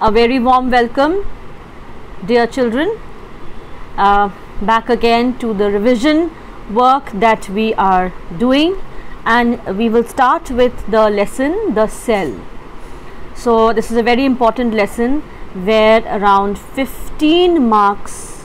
A very warm welcome, dear children, back again to the revision work that we are doing, and we will start with the lesson The Cell. So this is a very important lesson where around 15 marks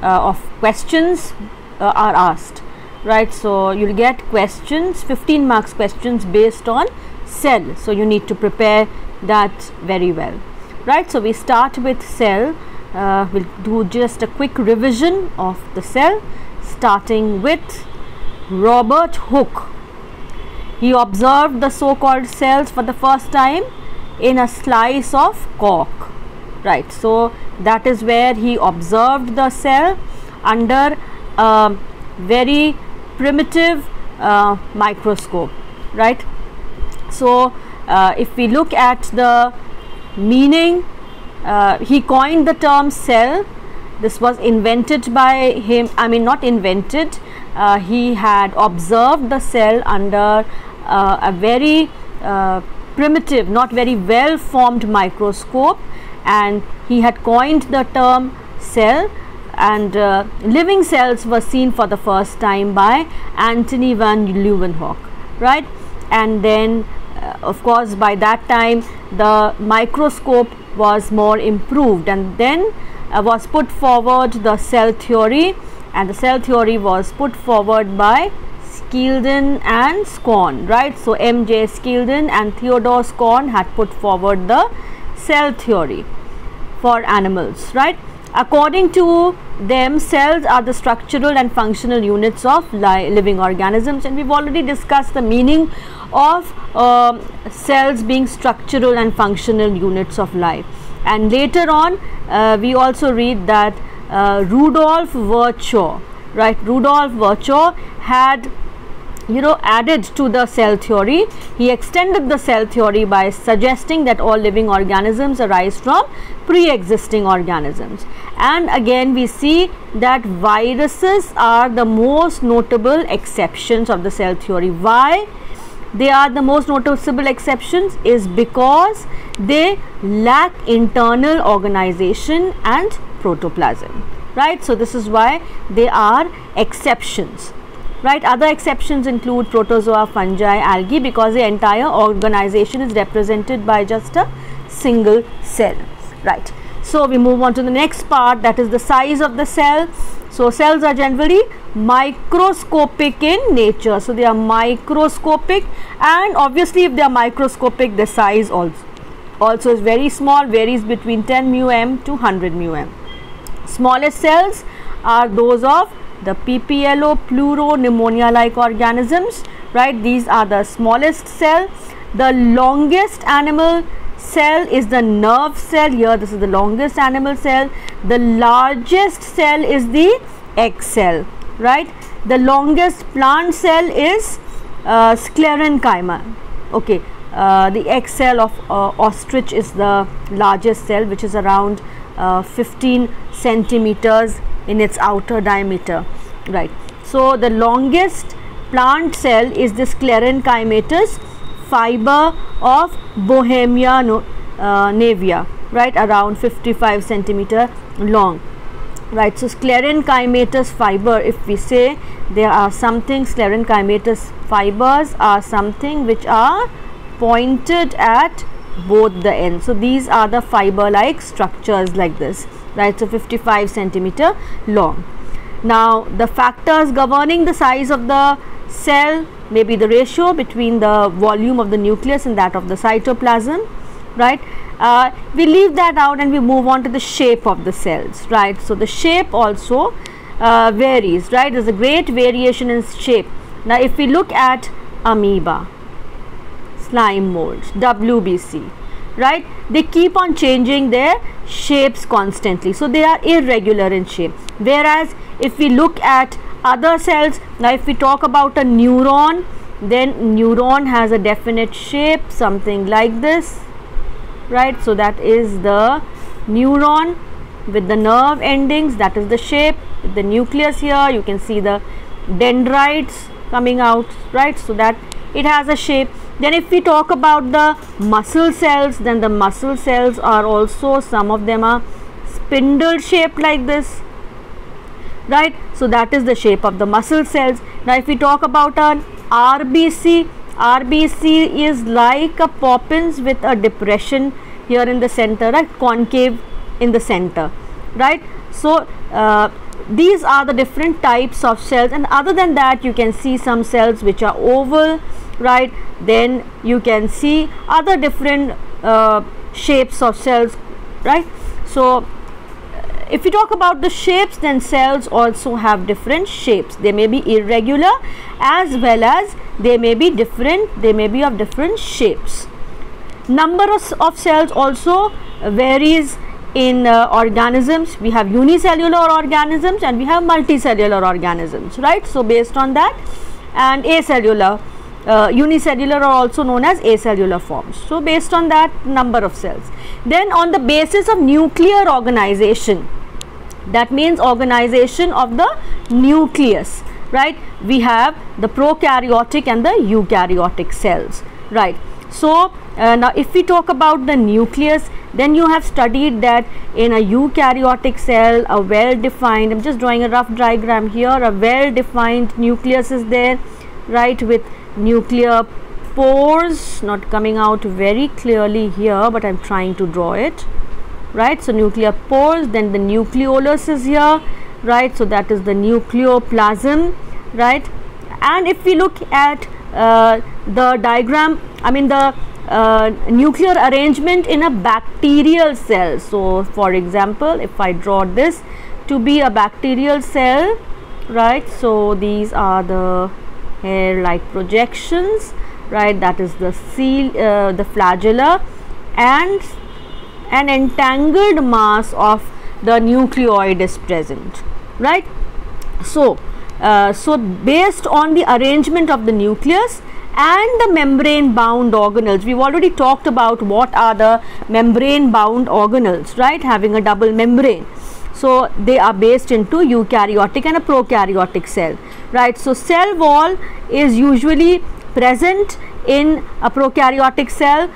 of questions are asked, right? So you'll get questions, 15 marks questions based on cell, so you need to prepare that very well, right? So we start with cell. We'll do just a quick revision of the cell, starting with Robert Hooke. He observed the so-called cells for the first time in a slice of cork, right? So that is where he observed the cell under a very primitive microscope, right? So if we look at the meaning, he coined the term cell. This was invented by him, not invented, he had observed the cell under a very primitive, not very well formed microscope, and he had coined the term cell, and living cells were seen for the first time by Antony van Leeuwenhoek, right? And then of course by that time the microscope was more improved, and then was put forward the cell theory, and the cell theory was put forward by Schleiden and Schwann, right? So M.J. Schleiden and Theodore Schwann had put forward the cell theory for animals, right? According to them, cells are the structural and functional units of living organisms, and we've already discussed the meaning of cells being structural and functional units of life. And later on we also read that Rudolf Virchow, right? Rudolf Virchow had added to the cell theory. He extended the cell theory by suggesting that all living organisms arise from pre-existing organisms. And again we see that viruses are the most notable exceptions of the cell theory. Why they are the most noticeable exceptions is because they lack internal organization and protoplasm, right? So this is why they are exceptions, right? Other exceptions include protozoa, fungi, algae, because the entire organization is represented by just a single cell, right? So we move on to the next part, that is the size of the cell. So cells are generally microscopic in nature, so they are microscopic, and obviously if they are microscopic, the size also is very small, varies between 10 μm to 100 μm. Smallest cells are those of the PPLO, pleuro pneumonia like organisms, right? These are the smallest cell. The longest animal cell is the nerve cell. Here this is the longest animal cell. The largest cell is the egg cell, right? The longest plant cell is sclerenchyma. Okay, the egg cell of ostrich is the largest cell, which is around 15 centimeters in its outer diameter, right? So the longest plant cell is the sclerenchymatous fiber of Bohemia Navia, right? Around 55 centimeter long, right? So sclerenchymatous fiber, if we say there are something, sclerenchymatous fibers are something which are pointed at both the ends. So these are the fiber like structures like this, right? So 55 centimeter long. Now the factors governing the size of the cell may be the ratio between the volume of the nucleus and that of the cytoplasm, right? We leave that out and we move on to the shape of the cells, right? So the shape also varies, right? There's a great variation in shape. Now if we look at amoeba, slime molds, WBC, right? They keep on changing their shapes constantly, so they are irregular in shape. Whereas if we look at other cells, now if we talk about a neuron, then neuron has a definite shape, something like this, right? So that is the neuron with the nerve endings, that is the shape. With the nucleus here, you can see the dendrites coming out, right? So that it has a shape. Then if we talk about the muscle cells, then the muscle cells are also, some of them are spindle shaped like this, right? So that is the shape of the muscle cells. Now if we talk about an RBC, RBC is like a Poppins with a depression here in the center, right? Concave in the center, right? So these are the different types of cells, and other than that you can see some cells which are oval, right? Then you can see other different shapes of cells, right? So if we talk about the shapes, then cells also have different shapes. They may be irregular as well as they may be different, they may be of different shapes. Number of cells also varies in organisms. We have unicellular organisms and we have multicellular organisms, right? So based on that, and acellular, unicellular are also known as acellular forms. So based on that, number of cells. Then on the basis of nuclear organization, that means organization of the nucleus, right? We have the prokaryotic and the eukaryotic cells, right? So now if we talk about the nucleus, then you have studied that in a eukaryotic cell, a well defined, I'm just drawing a rough diagram here, a well defined nucleus is there, right, with nuclear pores, not coming out very clearly here, but I'm trying to draw it, right? So nuclear pores, then the nucleolus is here, right? So that is the nucleoplasm, right? And if we look at the diagram, I mean the nuclear arrangement in a bacterial cell. So for example, if I draw this to be a bacterial cell, right? So these are the hair like projections, right? That is the the flagella, and an entangled mass of the nucleoid is present, right? So so based on the arrangement of the nucleus and the membrane bound organelles, we've already talked about what are the membrane bound organelles, right, having a double membrane. So they are based into eukaryotic and a prokaryotic cell, right? So cell wall is usually present in a prokaryotic cell,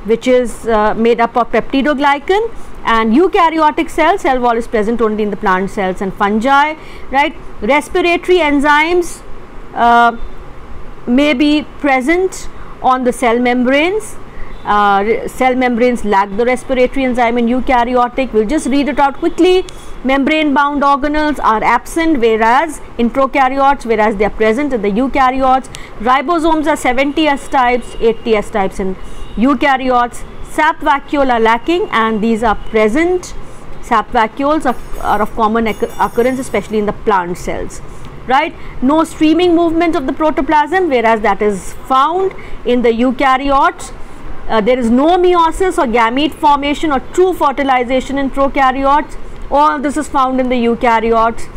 which is made up of peptidoglycan, and eukaryotic cell wall is present only in the plant cells and fungi, right? Respiratory enzymes may be present on the cell membranes. Cell membranes lack the respiratory enzyme in eukaryotic. We'll just read it out quickly. Membrane bound organelles are absent, whereas in prokaryotes, whereas they are present in the eukaryotes. Ribosomes are 70 S types, 80 S types in eukaryotes. Sap vacuole are lacking, and these are present. Sap vacuoles are of common occurrence, especially in the plant cells, right? No streaming movement of the protoplasm, whereas that is found in the eukaryotes. There is no meiosis or gamete formation or true fertilization in prokaryotes. All this is found in the eukaryotes.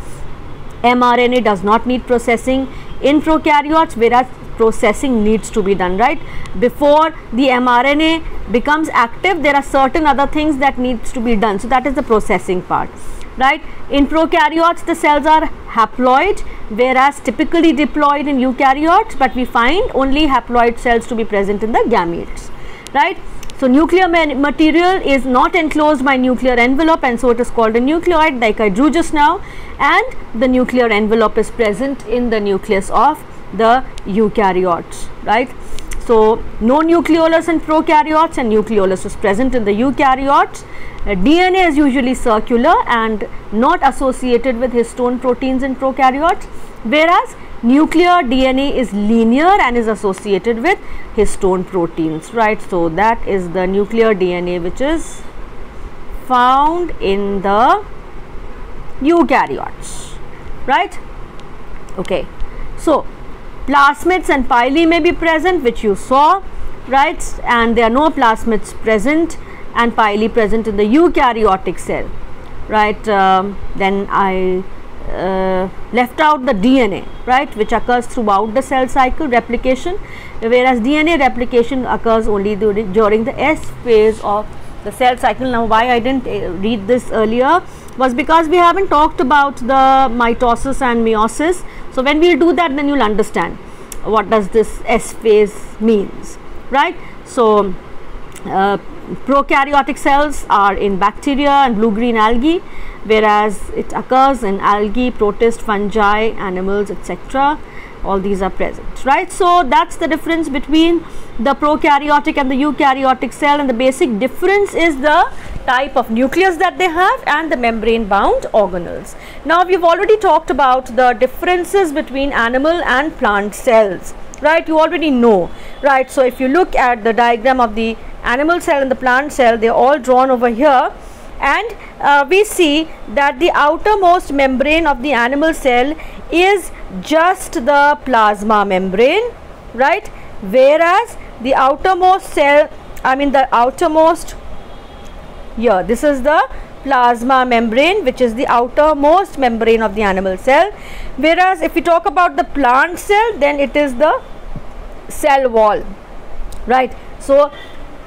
mRNA does not need processing in prokaryotes, whereas processing needs to be done, right? Before the mRNA becomes active, there are certain other things that needs to be done. So that is the processing part, right? In prokaryotes, the cells are haploid, whereas typically diploid in eukaryotes, but we find only haploid cells to be present in the gametes, right? So nuclear material is not enclosed by nuclear envelope, and so it is called a nucleoid, like I drew just now, and the nuclear envelope is present in the nucleus of the eukaryotes, right? So no nucleolus in prokaryotes, and nucleolus is present in the eukaryotes. DNA is usually circular and not associated with histone proteins in prokaryotes, whereas nuclear DNA is linear and is associated with histone proteins, right? So that is the nuclear DNA which is found in the eukaryotes, right? Okay, so plasmids and pili may be present, which you saw, right? And there are no plasmids present and pili present in the eukaryotic cell, right? Then I left out the DNA, right, which occurs throughout the cell cycle replication, whereas DNA replication occurs only during the S phase of the cell cycle. Now why I didn't read this earlier was because we haven't talked about the mitosis and meiosis. So when we'll do that, then you'll understand. what does this S phase means, right? So prokaryotic cells are in bacteria and blue-green algae, whereas it occurs in algae, protist, fungi, animals, etc. All these are present, right? So that's the difference between the prokaryotic and the eukaryotic cell, and the basic difference is the type of nucleus that they have and the membrane bound organelles. Now we've already talked about the differences between animal and plant cells, right? You already know, right? So if you look at the diagram of the animal cell and the plant cell, they're all drawn over here, and we see that the outermost membrane of the animal cell is just the plasma membrane, right? Whereas the outermost cell, the outermost here, this is the plasma membrane, which is the outermost membrane of the animal cell. Whereas if we talk about the plant cell, then it is the cell wall, right? So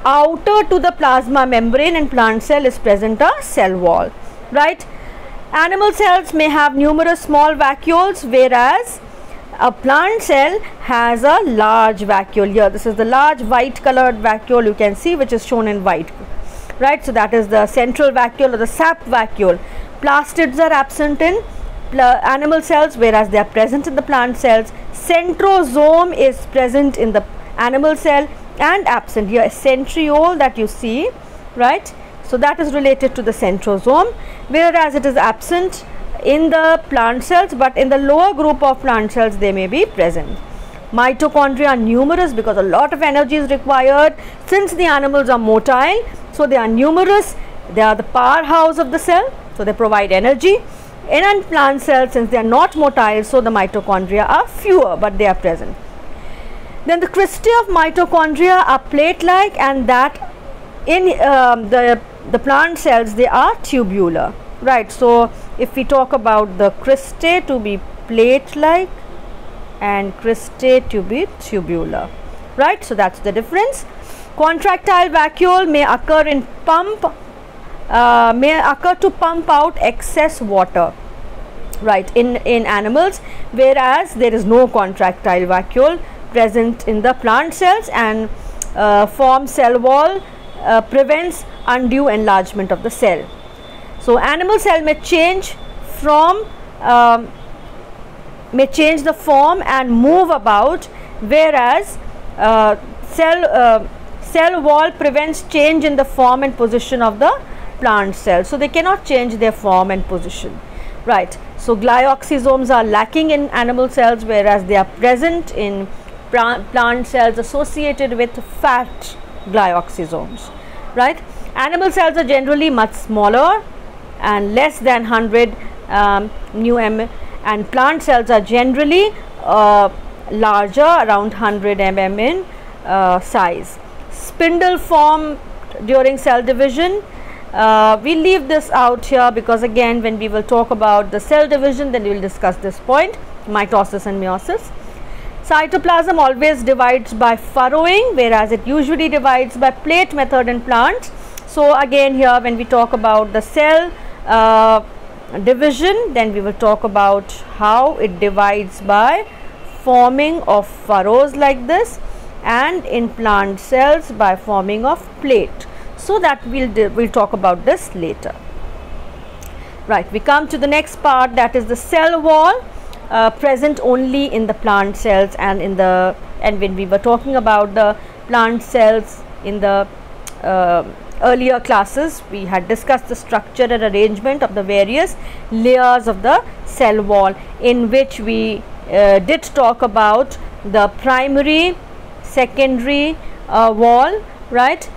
outer to the plasma membrane in plant cell is present a cell wall, right? Animal cells may have numerous small vacuoles, whereas a plant cell has a large vacuole. Here, this is the large white colored vacuole you can see, which is shown in white, right? So that is the central vacuole or the sap vacuole. Plastids are absent in animal cells, whereas they are present in the plant cells. Centrosome is present in the animal cell and absent here. Centriole that you see, right? So that is related to the centrosome, whereas it is absent in the plant cells, but in the lower group of plant cells they may be present. Mitochondria are numerous because a lot of energy is required. Since the animals are motile, so they are numerous. They are the powerhouse of the cell, so they provide energy. In plant cells, since they are not motile, so the mitochondria are fewer, but they are present. Then the cristae of mitochondria are plate-like, and that in the plant cells they are tubular, right? So if we talk about the cristae to be plate-like and cristae to be tubular, right? So that's the difference. Contractile vacuole may occur in to pump out excess water, right, in animals, whereas there is no contractile vacuole present in the plant cells, and form cell wall prevents undue enlargement of the cell. So animal cell may change the form and move about, whereas cell wall prevents change in the form and position of the plant cell. So they cannot change their form and position, right? So glyoxysomes are lacking in animal cells, whereas they are present in plant cells associated with fat glyoxysomes, right? Animal cells are generally much smaller and less than 100 μm, and plant cells are generally larger, around 100 mm in size. Spindle form during cell division. We leave this out here because again when we will talk about the cell division, then we will discuss this point, mitosis and meiosis. Cytoplasm always divides by furrowing, whereas it usually divides by plate method in plants. So again here when we talk about the cell division, then we will talk about how it divides by forming of furrows like this, and in plant cells by forming of plate. So that we'll talk about this later. Right, we come to the next part, that is the cell wall, present only in the plant cells, and when we were talking about the plant cells in the earlier classes, we had discussed the structure and arrangement of the various layers of the cell wall, in which we did talk about the primary, secondary wall, right,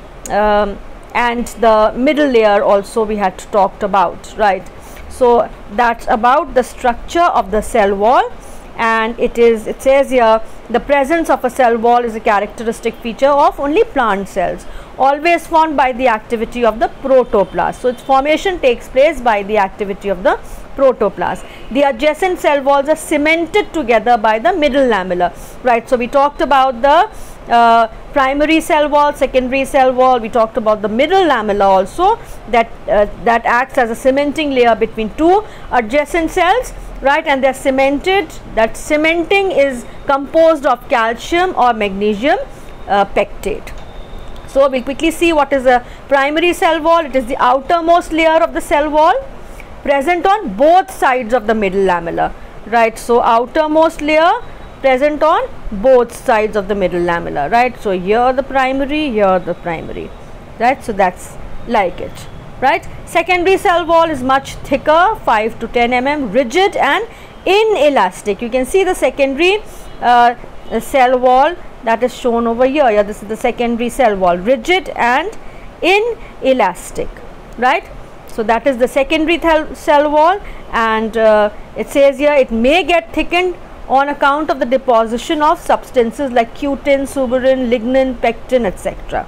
and the middle layer also we had talked about, right. So that's about the structure of the cell wall, and it says here the presence of a cell wall is a characteristic feature of only plant cells, always formed by the activity of the protoplast. So its formation takes place by the activity of the protoplast. The adjacent cell walls are cemented together by the middle lamella, right. So we talked about the primary cell wall, secondary cell wall. We talked about the middle lamella also, that that acts as a cementing layer between two adjacent cells, right, and they are cemented. That cementing is composed of calcium or magnesium pectate. So we'll quickly see what is a primary cell wall. It is the outermost layer of the cell wall present on both sides of the middle lamella, right. So outermost layer present on both sides of the middle lamella, right. So here the primary, here the primary, right. So that's like it, right. Secondary cell wall is much thicker, 5 to 10 mm, rigid and inelastic. You can see the secondary cell wall that is shown over here. Yeah, this is the secondary cell wall, rigid and inelastic, right. So that is the secondary cell wall, and it says here it may get thickened on account of the deposition of substances like cutin, suberin, lignin, pectin, etc.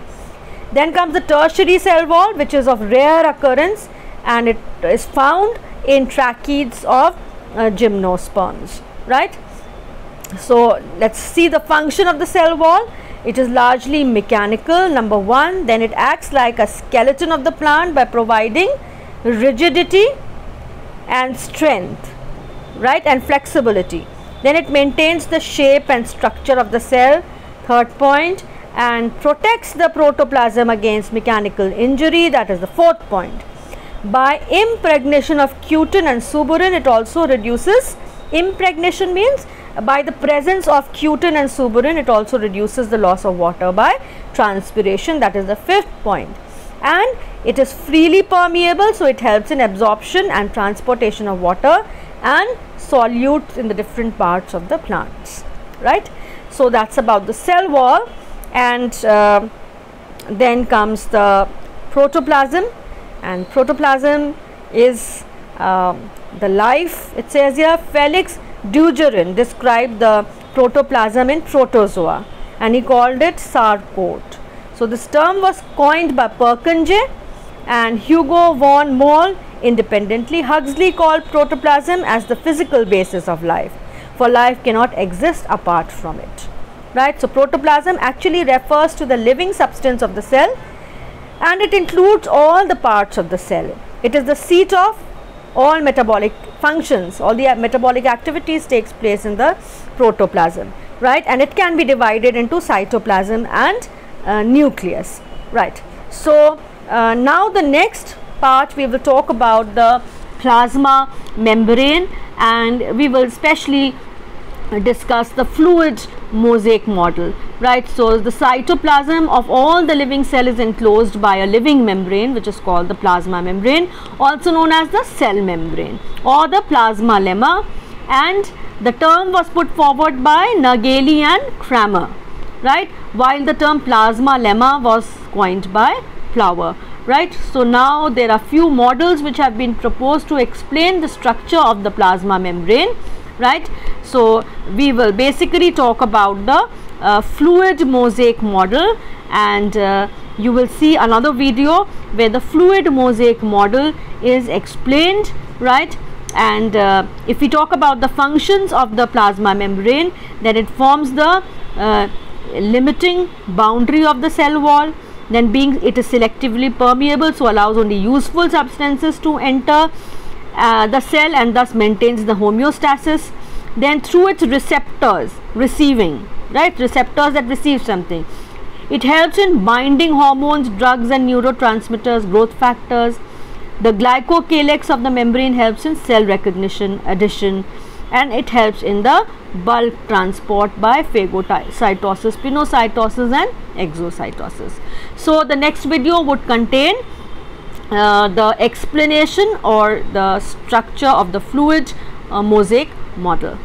Then comes the tertiary cell wall, which is of rare occurrence, and it is found in tracheids of gymnosperms, right. So let's see the function of the cell wall. It is largely mechanical, number one. Then it acts like a skeleton of the plant by providing rigidity and strength, right, and flexibility. Then it maintains the shape and structure of the cell, third point, and protects the protoplasm against mechanical injury, that is the fourth point. By impregnation of cutin and suberin, it also reduces, impregnation means by the presence of cutin and suberin, it also reduces the loss of water by transpiration, that is the fifth point. And it is freely permeable, so it helps in absorption and transportation of water and solutes in the different parts of the plants, right. So that's about the cell wall. And then comes the protoplasm, and protoplasm is the life. It says here Felix Dugerin described the protoplasm in protozoa, and he called it sarcode. So this term was coined by Purkinje and Hugo von Moll independently. Huxley called protoplasm as the physical basis of life, for life cannot exist apart from it, right. So protoplasm actually refers to the living substance of the cell, and it includes all the parts of the cell. It is the seat of all metabolic functions, all the metabolic activities takes place in the protoplasm, right, and it can be divided into cytoplasm and nucleus, right. So now the next part we will talk about the plasma membrane, and we will especially discuss the fluid mosaic model, right. So the cytoplasm of all the living cell is enclosed by a living membrane, which is called the plasma membrane, also known as the cell membrane or the plasma lemma, and the term was put forward by Nageli and Kramer, right, while the term plasma lemma was coined by Flower, right. So now there are few models which have been proposed to explain the structure of the plasma membrane, right. So we will basically talk about the fluid mosaic model, and you will see another video where the fluid mosaic model is explained, right. And if we talk about the functions of the plasma membrane, then it forms the limiting boundary of the cell wall. Then being it is selectively permeable, so allows only useful substances to enter the cell and thus maintains the homeostasis. Then through its receptors, receiving, right, receptors that receive something, it helps in binding hormones, drugs and neurotransmitters, growth factors. The glycocalyx of the membrane helps in cell recognition, addition, and it helps in the bulk transport by phagocytosis, pinocytosis and exocytosis. So the next video would contain the explanation or the structure of the fluid mosaic model.